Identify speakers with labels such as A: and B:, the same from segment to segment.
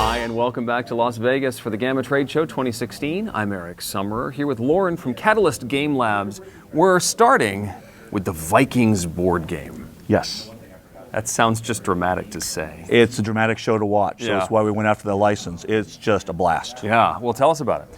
A: Hi, and welcome back to Las Vegas for the GAMA Trade Show 2016. I'm Eric Summerer, here with Lauren from Catalyst Game Labs. We're starting with the Vikings board game.
B: Yes.
A: That sounds just dramatic to say.
B: It's a dramatic show to watch, so
A: Yeah.
B: that's why we went after the license. It's just a blast.
A: Yeah, well, tell us about it.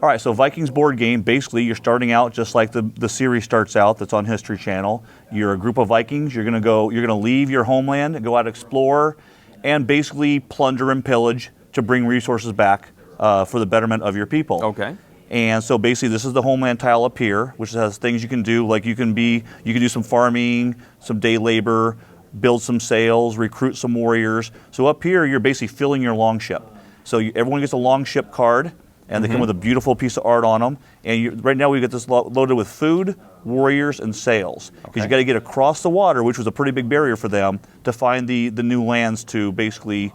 B: All right, so Vikings board game, basically you're starting out just like the series starts out that's on History Channel. You're a group of Vikings, you're gonna leave your homeland and go out explore and basically plunder and pillage to bring resources back for the betterment of your people.
A: Okay.
B: And so basically this is the homeland tile up here, which has things you can do, like you can do some farming, some day labor, build some sails, recruit some warriors. So up here you're basically filling your longship. So everyone gets a longship card, and they come with a beautiful piece of art on them. And right now we get this loaded with food, warriors, and sails. Because you got to get across the water, which was a pretty big barrier for them, to find the new lands to basically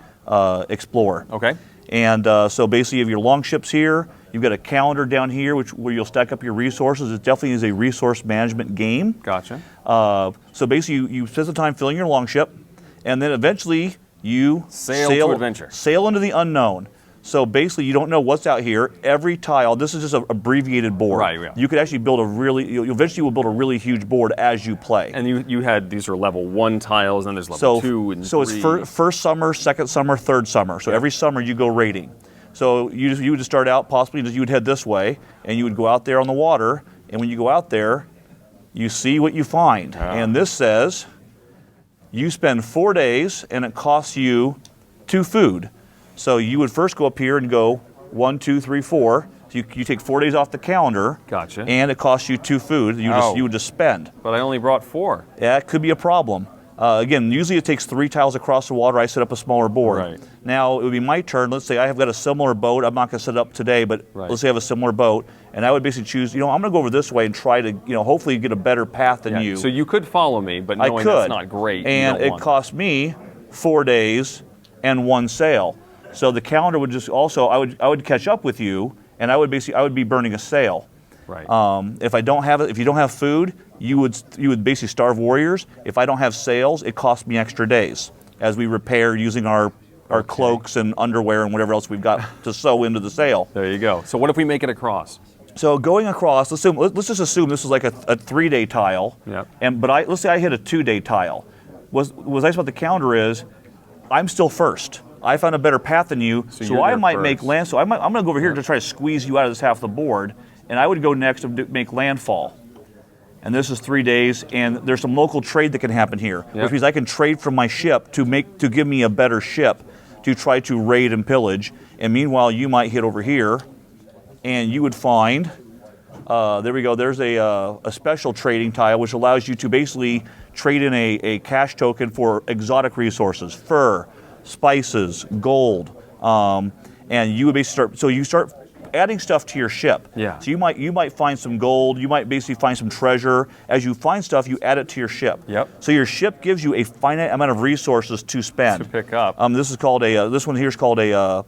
B: explore.
A: Okay.
B: And so basically you have your longships here. You've got a calendar down here where you'll stack up your resources. It definitely is a resource management game.
A: Gotcha.
B: So basically you spend some time filling your longship, and then eventually you
A: Sail to adventure.
B: Sail into the unknown. So basically, you don't know what's out here. Every tile, this is just an abbreviated board.
A: Right, yeah.
B: You could actually build you eventually will build a really huge board as you play.
A: And you had, these are level 1 tiles, and there's level 2 and 3.
B: So it's first summer, second summer, third summer. So every summer you go raiding. So you would just start out, possibly you would head this way, and you would go out there on the water, and when you go out there, you see what you find. And this says, you spend 4 days, and it costs you 2 food. So you would first go up here and go 1, 2, 3, 4. So you take 4 days off the calendar.
A: Gotcha.
B: And it costs you 2 food. You would just spend.
A: But I only brought 4.
B: Yeah, it could be a problem. Again, usually it takes 3 tiles across the water. I set up a smaller board.
A: Right.
B: Now it would be my turn. Let's say I have got a similar boat. I'm not going to set it up today, but let's say I have a similar boat, and I would basically choose. I'm going to go over this way and try to, hopefully get a better path than you.
A: So you could follow me, but knowing that's not great.
B: And it cost me 4 days and 1 sail. So the calendar would just also, I would catch up with you, and I would be burning a sail.
A: Right.
B: If you don't have food, you would basically starve warriors. If I don't have sails, it costs me extra days as we repair using our cloaks and underwear and whatever else we've got to sew into the sail.
A: There you go. So what if we make it across?
B: So going across, let's just assume this is like a 3-day tile.
A: Yep.
B: But let's say I hit a 2-day tile. What's nice about the calendar is I'm still first. I found a better path than you, so I might make land. So I'm going to go over here to try to squeeze you out of this half of the board, and I would go next to make landfall. And this is 3 days, and there's some local trade that can happen here, which means I can trade from my ship to give me a better ship to try to raid and pillage. And meanwhile, you might hit over here, and you would find. There we go. There's a special trading tile which allows you to basically trade in a cash token for exotic resources, fur, spices, gold, and you would basically start adding stuff to your ship.
A: Yeah.
B: So you might find some gold, you might basically find some treasure. As you find stuff, you add it to your ship.
A: Yep.
B: So your ship gives you a finite amount of resources to spend.
A: To pick up.
B: This is called this one here is called a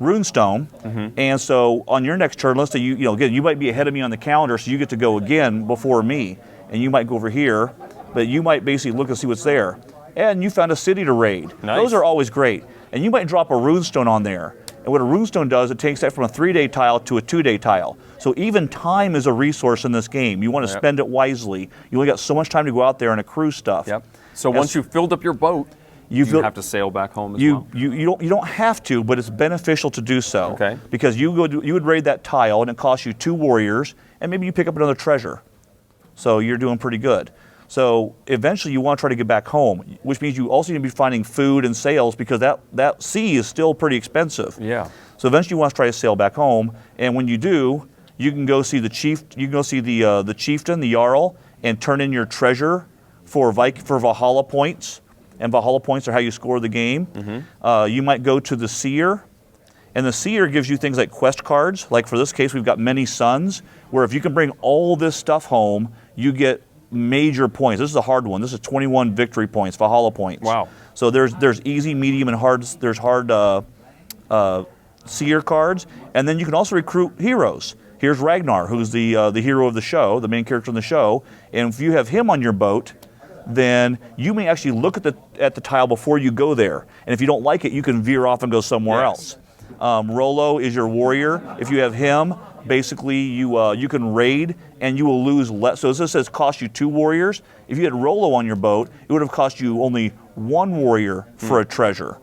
B: runestone. And so on your next turn, let's say again you might be ahead of me on the calendar, so you get to go again before me, and you might go over here. But you might basically look and see what's there. And you found a city to raid.
A: Nice.
B: Those are always great. And you might drop a runestone on there. And what a runestone does, it takes that from a 3-day tile to a 2-day tile. So even time is a resource in this game. You want to spend it wisely. You only got so much time to go out there and accrue stuff.
A: Yep. So once you've filled up your boat, you have to sail back home as well?
B: You don't have to, but it's beneficial to do so.
A: Okay.
B: Because you would raid that tile, and it costs you 2 warriors, and maybe you pick up another treasure. So you're doing pretty good. So eventually you want to try to get back home, which means you also need to be finding food and sails, because that sea is still pretty expensive.
A: Yeah.
B: So eventually you want to try to sail back home, and when you do, you can go see the chief. You can go see the chieftain, the jarl, and turn in your treasure for Valhalla points. And Valhalla points are how you score the game. You might go to the seer, and the seer gives you things like quest cards. Like for this case, we've got many suns, where if you can bring all this stuff home, you get major points. This is a hard one. This is 21 victory points, Valhalla points.
A: Wow.
B: So there's easy, medium, and hard. There's hard seer cards, and then you can also recruit heroes. Here's Ragnar, who's the hero of the show, the main character in the show, and if you have him on your boat, then you may actually look at the tile before you go there. And if you don't like it, you can veer off and go somewhere else. Rollo is your warrior. If you have him, basically you can raid and you will lose less. So this says cost you 2 warriors. If you had Rollo on your boat, it would have cost you only 1 warrior for a treasure.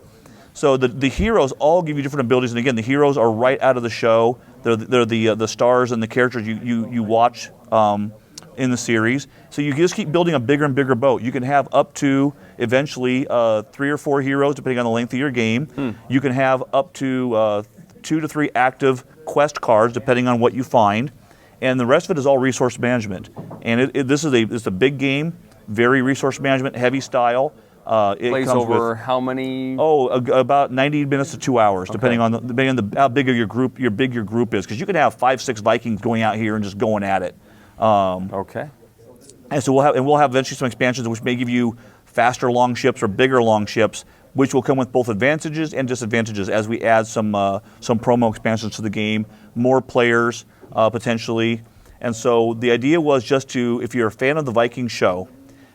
B: So the heroes all give you different abilities, and again, the heroes are right out of the show. They're the stars and the characters you watch in the series. So you just keep building a bigger and bigger boat. You can have up to eventually 3 or 4 heroes, depending on the length of your game. You can have up to 2 to 3 active quest cards, depending on what you find, and the rest of it is all resource management. And it's a big game, very resource management heavy style.
A: It plays comes over with, how many?
B: About 90 minutes to 2 hours, depending on how big of your group your group is, because you can have 5, 6 Vikings going out here and just going at it.
A: Okay.
B: And so we'll have eventually some expansions which may give you faster long ships or bigger long ships, which will come with both advantages and disadvantages as we add some promo expansions to the game, more players potentially. And so the idea was just to, if you're a fan of the Viking show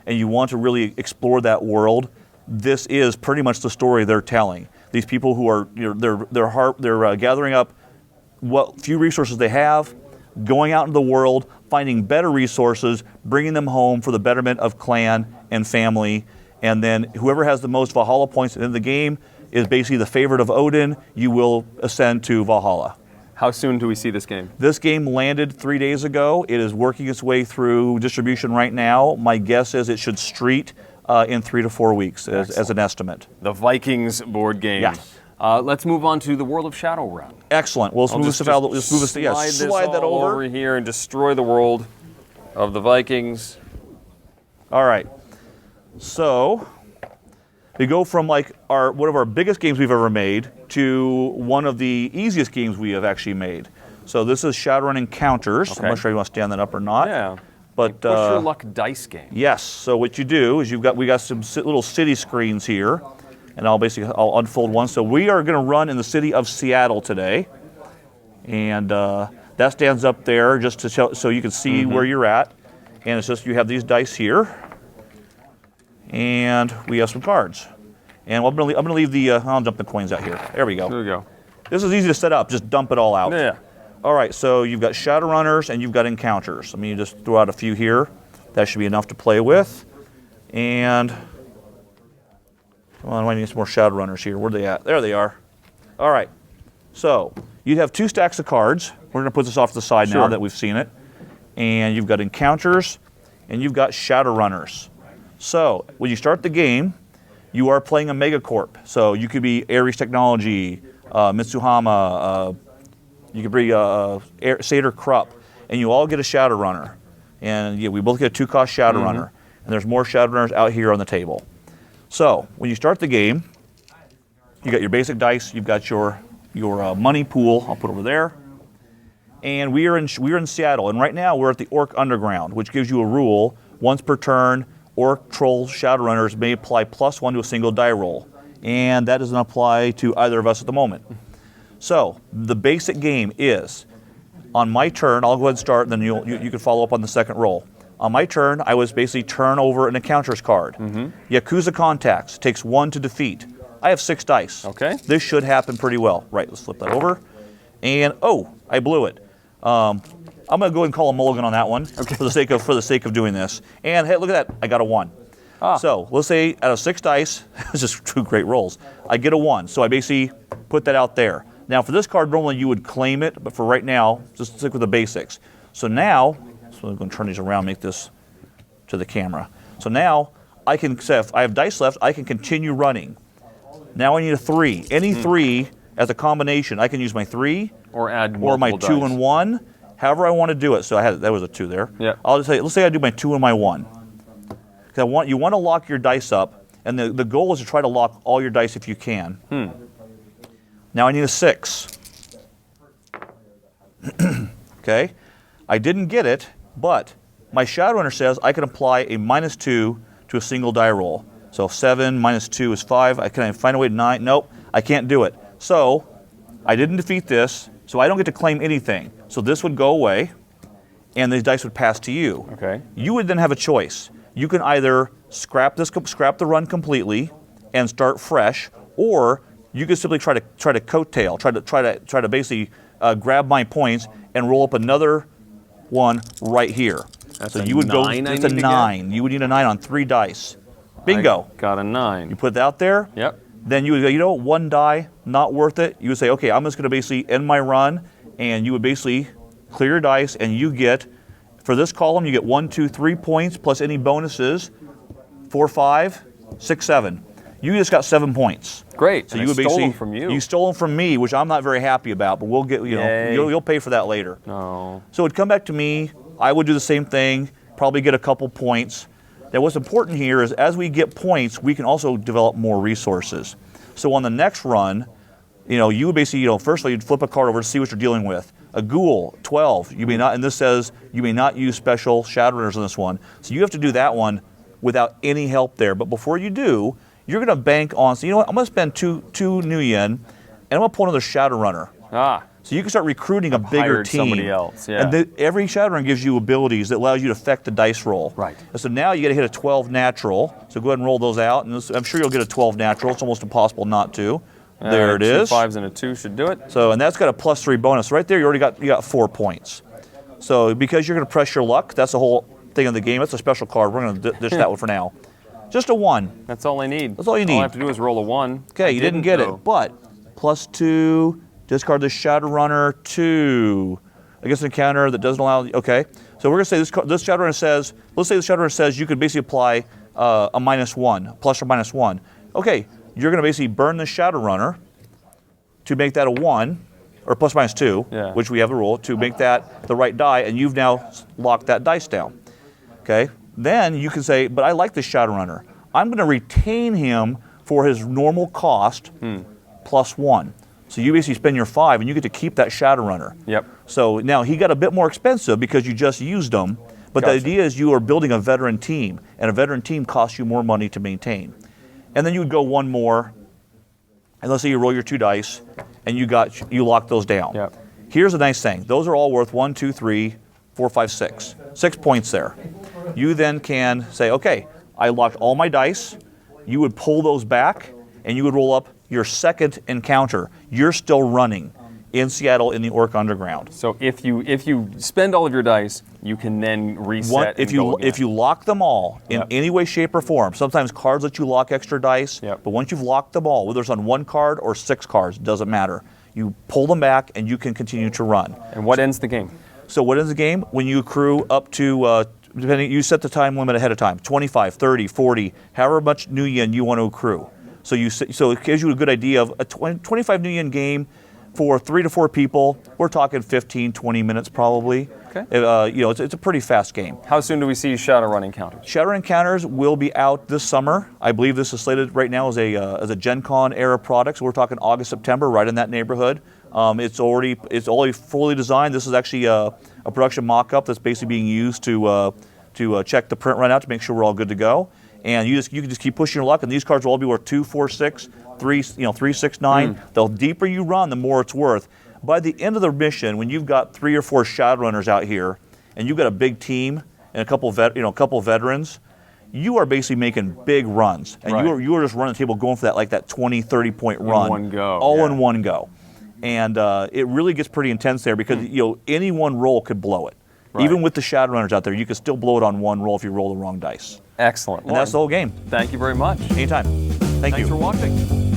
B: and you want to really explore that world, this is pretty much the story they're telling. These people who are they're gathering up what few resources they have, going out into the world, finding better resources, bringing them home for the betterment of clan and family, and then whoever has the most Valhalla points in the game is basically the favorite of Odin. You will ascend to Valhalla.
A: How soon do we see this game?
B: This game landed 3 days ago. It is working its way through distribution right now. My guess is it should street in 3 to 4 weeks as an estimate.
A: The Vikings board game.
B: Yeah.
A: Let's move on to the world of Shadowrun.
B: Excellent. Well, slide that
A: over here and destroy the world of the Vikings.
B: All right. So we go from like one of our biggest games we've ever made to one of the easiest games we have actually made. So this is Shadowrun Encounters.
A: Okay.
B: I'm not sure if you want to stand that up or not.
A: Yeah.
B: But
A: push your luck dice game.
B: Yes. So what you do is we got some little city screens here, and I'll unfold one. So we are going to run in the city of Seattle today, and that stands up there just to show, so you can see where you're at. And it's just you have these dice here, and we have some cards. And I'm going to leave I'll dump the coins out here. There we go.
A: There we go.
B: This is easy to set up. Just dump it all out.
A: Yeah.
B: All right, so you've got Shadowrunners and you've got Encounters. Let me just throw out a few here. That should be enough to play with. And I need some more Shadowrunners here. Where are they at? There they are. All right. So you'd have 2 stacks of cards. We're going to put this off to the side now that we've seen it. And you've got Encounters and you've got Shadowrunners. So when you start the game, you are playing a megacorp. So you could be Ares Technology, Mitsuhama, you could be Seder Krupp, and you all get a Shadowrunner. And we both get a 2-cost Shadowrunner. And there's more Shadowrunners out here on the table. So when you start the game, you got your basic dice, you've got your money pool, I'll put over there. And we are in Seattle, and right now we're at the Orc Underground, which gives you a rule: once per turn, Orc, Troll, Shadowrunners may apply +1 to a single die roll. And that doesn't apply to either of us at the moment. So the basic game is, on my turn, I'll go ahead and start, and then you can follow up on the second roll. On my turn, I was basically turn over an Encounters card. Yakuza Contacts takes 1 to defeat. I have 6 dice.
A: Okay.
B: This should happen pretty well. Right, let's flip that over. And, I blew it. I'm going to go ahead and call a mulligan on that one for the sake of doing this. And hey, look at that, I got a 1. So let's say out of 6 dice, it's just 2 great rolls, I get a 1. So I basically put that out there. Now for this card, normally you would claim it, but for right now, just stick with the basics. So now, I'm going to turn these around, make this to the camera. So now I can say, if I have dice left, I can continue running. Now I need a 3. Any 3 as a combination. I can use my 3
A: or add
B: or my 2
A: dice.
B: and 1, however I want to do it. So that was a 2 there.
A: Yeah.
B: I'll just say, let's say I do my 2 and my 1. Because you want to lock your dice up, and the goal is to try to lock all your dice if you can. Now I need a 6. Okay, I didn't get it, but my Shadowrunner says I can apply a -2 to a single die roll. So 7 minus 2 is 5. Can I find a way to 9? Nope, I can't do it. So I didn't defeat this, so I don't get to claim anything. So this would go away, and these dice would pass to you.
A: Okay.
B: You would then have a choice. You can either scrap the run completely and start fresh, or you could simply try to coattail, try to basically grab my points and roll up another one right here.
A: That's
B: so
A: a
B: you would
A: 9
B: go. It's a 9. You would need a 9 on 3 dice. Bingo.
A: I got a 9.
B: You put that out there.
A: Yep.
B: Then you would go, you know what, 1 die, not worth it. You would say, okay, I'm just going to basically end my run, and you would basically clear your dice, and you get, for this column, you get 1, 2, 3 points plus any bonuses, 4, 5, 6, 7. You just got 7 points.
A: Great.
B: So
A: and
B: you would
A: stole
B: basically
A: them from you.
B: You stole them from me, which I'm not very happy about, but we'll get, you'll pay for that later.
A: No.
B: So it would come back to me. I would do the same thing, probably get a couple points. Now what's important here is as we get points, we can also develop more resources. So on the next run, you would basically, firstly you'd flip a card over to see what you're dealing with. A ghoul, 12. You may not, and this says you may not use special Shadowrunners on this one. So you have to do that one without any help there. But before you do, you're going to bank on, so you know what, I'm going to spend two new yen, and I'm going to pull another Shadowrunner. So you can start recruiting a bigger team.
A: Somebody else, yeah.
B: And every Shadowrun gives you abilities that allows you to affect the dice roll.
A: Right.
B: And so now you got to hit a 12 natural. So go ahead and roll those out, and I'm sure you'll get a 12 natural. It's almost impossible not to. There it is.
A: 2 5s and a 2 should do it.
B: So, and that's got a +3 bonus. Right there, you got 4 points. So because you're going to press your luck, that's the whole thing of the game. That's a special card. We're going to ditch that one for now. Just a 1.
A: That's all I need.
B: That's all you need.
A: All I have to do is roll a 1.
B: Okay, you didn't get it, but +2, discard the Shadowrunner 2 against an encounter that doesn't allow, okay. So we're going to say this Shadowrunner says, let's say the Shadowrunner says you could basically apply a -1, plus or -1. Okay, you're going to basically burn the Shadowrunner to make that a 1, or +/-2, which we have the rule, to make that the right die, and you've now locked that dice down. Okay? Then you can say, but I like this Shadowrunner. I'm going to retain him for his normal cost +1. So you basically spend your 5, and you get to keep that Shadowrunner.
A: Yep.
B: So now he got a bit more expensive because you just used him, but the idea is you are building a veteran team, and a veteran team costs you more money to maintain. And then you would go 1 more, and let's say you roll your 2 dice, and you lock those down.
A: Yep.
B: Here's the nice thing. Those are all worth 1, 2, 3, 4, 5, 6. 6 points there. You then can say, okay, I locked all my dice. You would pull those back, and you would roll up your second encounter. You're still running in Seattle in the Orc Underground.
A: So if you spend all of your dice, you can then reset.
B: If you lock them all in any way, shape, or form, sometimes cards let you lock extra dice, but once you've locked them all, whether it's on 1 card or 6 cards, doesn't matter. You pull them back and you can continue to run.
A: And what ends the game?
B: So what ends the game? When you accrue up to, depending, you set the time limit ahead of time, 25, 30, 40, however much new yen you want to accrue. So it gives you a good idea of a 25 new yen game. For 3 to 4 people, we're talking 15, 20 minutes probably.
A: Okay.
B: It's a pretty fast game.
A: How soon do we see Shadowrun Encounters?
B: Shadowrun Encounters will be out this summer. I believe this is slated right now as a Gen Con era product. So we're talking August, September, right in that neighborhood. It's already fully designed. This is actually a production mock-up that's basically being used to check the print run out to make sure we're all good to go. And you can just keep pushing your luck, and these cards will all be worth 2, 4, 6, 3, 3, 6, 9. The deeper you run, the more it's worth. By the end of the mission, when you've got 3 or 4 Shadowrunners out here, and you've got a big team and a couple veterans, you are basically making big runs, and you are just running the table, going for that 20, 30 point run,
A: in one go,
B: all in one go, and it really gets pretty intense there because any one roll could blow it. Right. Even with the Shadowrunners out there, you can still blow it on 1 roll if you roll the wrong dice.
A: Excellent.
B: And that's the whole game.
A: Thank you very much.
B: Anytime. Thank you.
A: Thanks for watching.